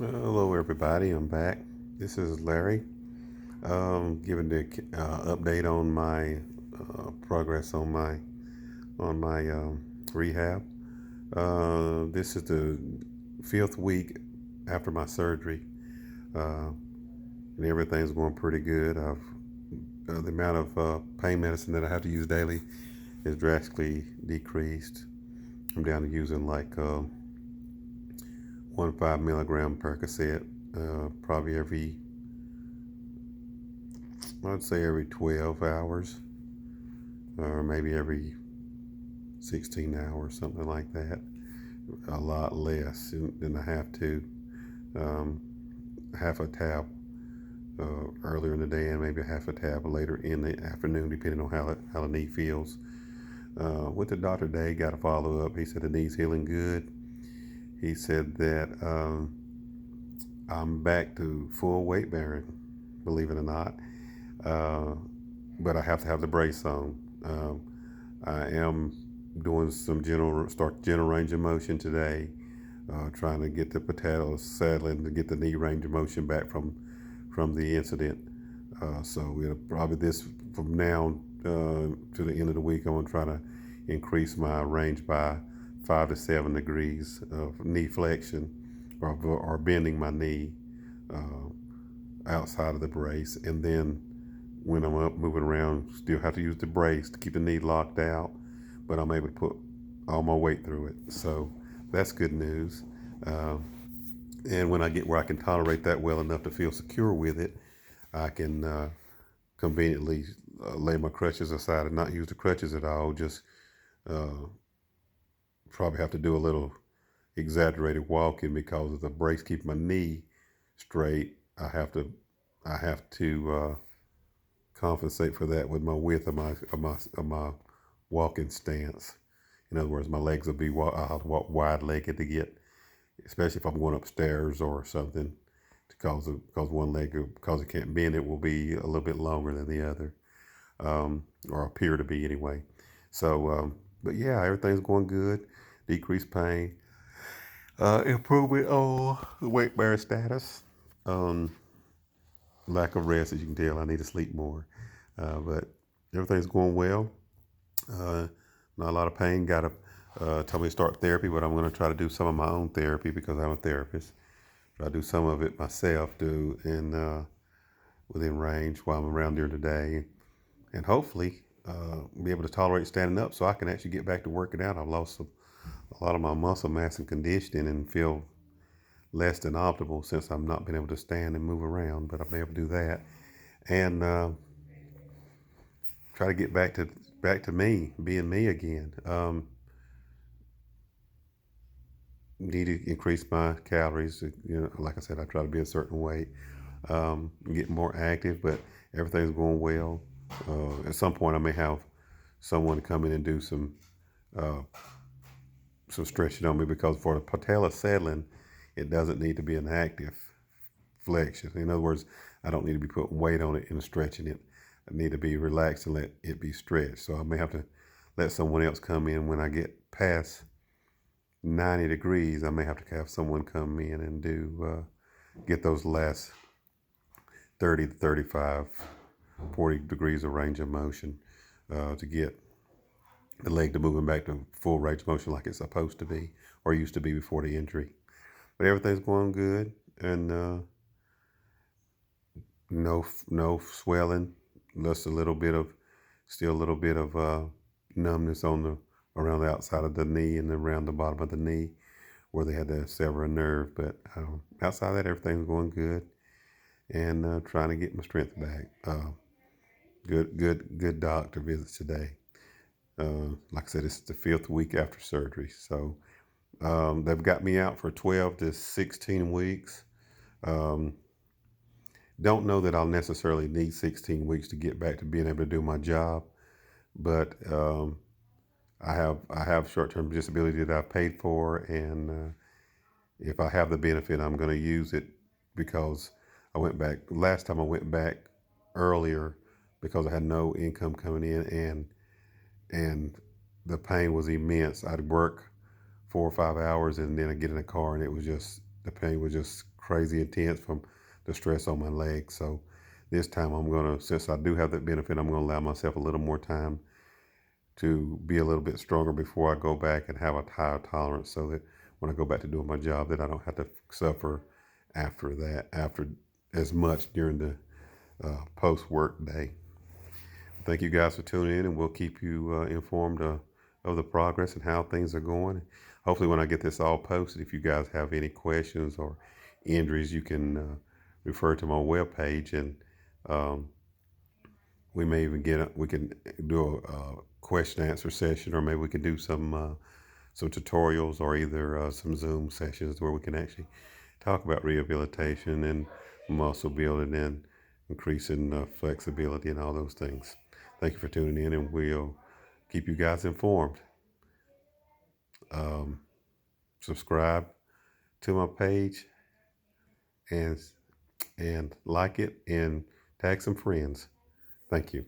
Hello, everybody. I'm back. This is Larry. Giving the update on my progress on my rehab. This is the fifth week after my surgery, uh, and everything's going pretty good. The amount of pain medicine that I have to use daily is drastically decreased. I'm down to using like 1 5 milligram Percocet, probably I'd say every 12 hours, or maybe every 16 hours, something like that. A lot less than I have to. Um, Half a tab earlier in the day and maybe half a tab later in the afternoon, depending on how the knee feels. Went to Dr. Day, got a follow up. He said the knee's healing good. He said that I'm back to full weight bearing, believe it or not. Uh, but I have to have the brace on. I am doing some general range of motion today, trying to get the patella settling to get the knee range of motion back from the incident. So it'll probably this from now to the end of the week. I'm gonna try to increase my range by 5 to 7 degrees of knee flexion, or bending my knee uh, outside of the brace, and then when I'm up moving around, still have to use the brace to keep the knee locked out, but I'm able to put all my weight through it. So that's good news. Uh, and when I get where I can tolerate that well enough to feel secure with it, I can conveniently lay my crutches aside and not use the crutches at all. Just uh, probably have to do a little exaggerated walking because of the brace keep my knee straight. I have to compensate for that with my width of my walking stance. In other words, my legs will be I'll walk wide legged to get, especially if I'm going upstairs or something, because one leg, because it can't bend, it will be a little bit longer than the other, or appear to be anyway. So, but yeah, everything's going good. Decreased pain, improvement on the weight bearing status. Um, Lack of rest, as you can tell, I need to sleep more. But everything's going well. Uh, Not a lot of pain. Got to told me to start therapy, but I'm going to try to do some of my own therapy because I'm a therapist. Try to do some of it myself, do in within range while I'm around during the day, and hopefully be able to tolerate standing up so I can actually get back to working out. I've lost a lot of my muscle mass and conditioning and feel less than optimal since I've not been able to stand and move around, but I'll be able to do that and try to get back to me being me again. Need to increase my calories. Like I said, I try to be a certain weight, get more active, but everything's going well. At some point, I may have someone come in and do uh, some stretching on me because for the patella settling, it doesn't need to be an active flexion. In other words, I don't need to be putting weight on it and stretching it. I need to be relaxed and let it be stretched. So I may have to let someone else come in when I get past 90 degrees. I may have to have someone come in and get those last 30 to 35, 40 degrees of range of motion to get the leg to moving back to full range of motion like it's supposed to be or used to be before the injury. But everything's going good, and no swelling, just still a little bit of numbness on the around the outside of the knee and around the bottom of the knee where they had to sever a nerve. But outside of that, everything's going good, and trying to get my strength back. Good doctor visits today. Like I said, it's the fifth week after surgery, so they've got me out for 12 to 16 weeks. Um, don't know that I'll necessarily need 16 weeks to get back to being able to do my job, but I have short-term disability that I've paid for, and if I have the benefit, I'm going to use it because I went back last time. I went back earlier because I had no income coming in, and the pain was immense. I'd work 4 or 5 hours and then I'd get in a car, and it was just the pain was just crazy intense from the stress on my legs. So this time I'm going to, since I do have that benefit, I'm going to allow myself a little more time to be a little bit stronger before I go back and have a higher tolerance so that when I go back to doing my job that I don't have to suffer after that, after as much during the post-work day. Thank you guys for tuning in, and we'll keep you informed of the progress and how things are going. Hopefully, when I get this all posted, if you guys have any questions or injuries, you can refer to my webpage, and um, we may even we can do a question answer session, or maybe we can do some tutorials or either some Zoom sessions where we can actually talk about rehabilitation and muscle building and increasing flexibility and all those things. Thank you for tuning in, and we'll keep you guys informed. Um, Subscribe to my page and like it and tag some friends. Thank you.